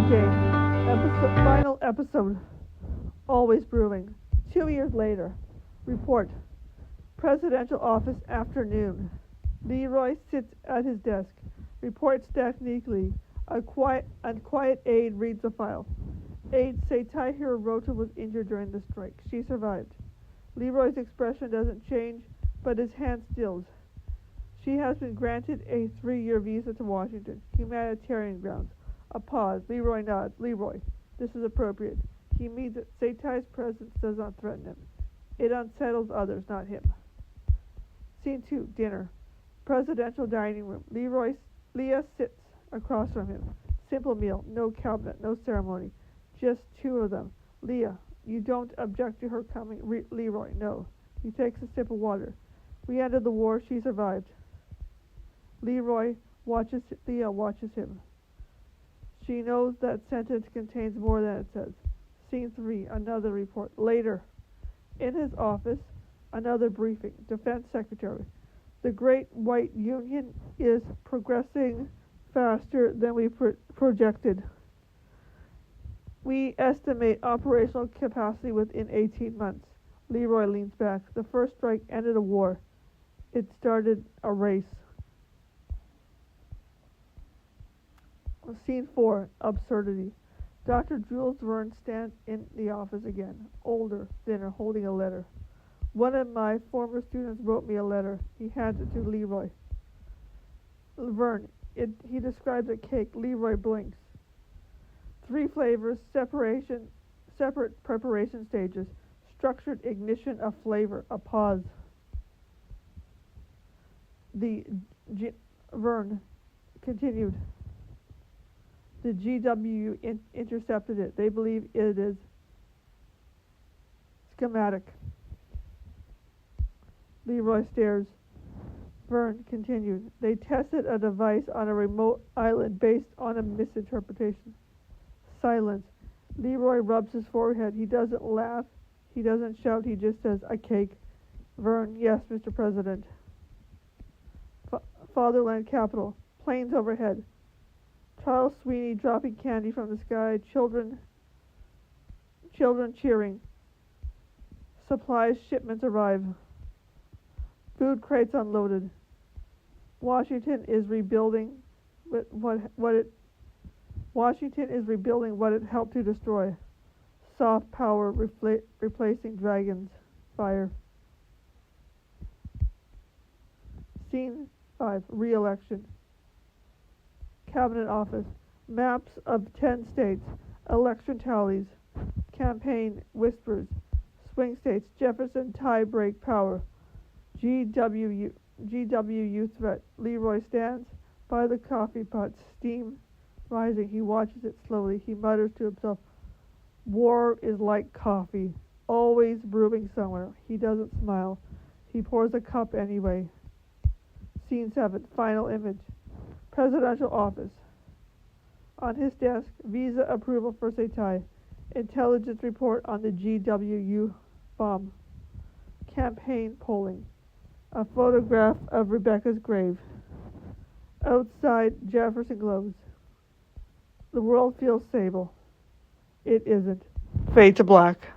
Final episode. Always brewing. 2 years later. Report. Presidential office afternoon. Leroy sits at his desk. Report stacked neatly. A quiet aide reads the file. Aides say Tahir Rota was injured during the strike. She survived. Leroy's expression doesn't change, but his hand stills. She has been granted a 3-year visa to Washington. Humanitarian grounds. A pause. Leroy nods. Leroy, this is appropriate. He means that Setai's presence does not threaten him. It unsettles others, not him. Scene 2. Dinner. Presidential dining room. Leah sits across from him. Simple meal. No cabinet. No ceremony. Just two of them. Leah, you don't object to her coming? Leroy, no. He takes a sip of water. We ended the war. She survived. Leah watches him. She knows that sentence contains more than it says. Scene 3. Another report. Later. In his office, another briefing. Defense Secretary. The Great White Union is progressing faster than we projected. We estimate operational capacity within 18 months. Leroy leans back. The first strike ended a war. It started a race. Scene 4. Absurdity. Dr. Jules Verne stands in the office again, older, thinner, holding a letter. One of my former students wrote me a letter. He hands it to Leroy. Verne, he describes a cake. Leroy blinks. 3 flavors, separate preparation stages, structured ignition of flavor, a pause. Verne continued. The GW intercepted it. They believe it is schematic. Leroy stares. Verne continued. They tested a device on a remote island based on a misinterpretation. Silence. Leroy rubs his forehead. He doesn't laugh. He doesn't shout. He just says, a cake. Verne, yes, Mr. President. Fatherland Capital. Planes overhead. Charles Sweeney dropping candy from the sky. Children cheering. Supplies shipments arrive. Food crates unloaded. Washington is rebuilding what it helped to destroy. Soft power replacing dragons. Fire. Scene 5. Re-election. Cabinet office. Maps of 10 states. Election tallies. Campaign whispers. Swing states. Jefferson tie-break power. GWU threat. Leroy stands by the coffee pot. Steam rising. He watches it slowly. He mutters to himself, war is like coffee, always brewing somewhere. He doesn't smile. He pours a cup anyway. Scene 7. Final image. Presidential office. On his desk, visa approval for Setai. Intelligence report on the GWU bomb. Campaign polling. A photograph of Rebecca's grave. Outside, Jefferson glows. The world feels sable. It isn't. Fade to black.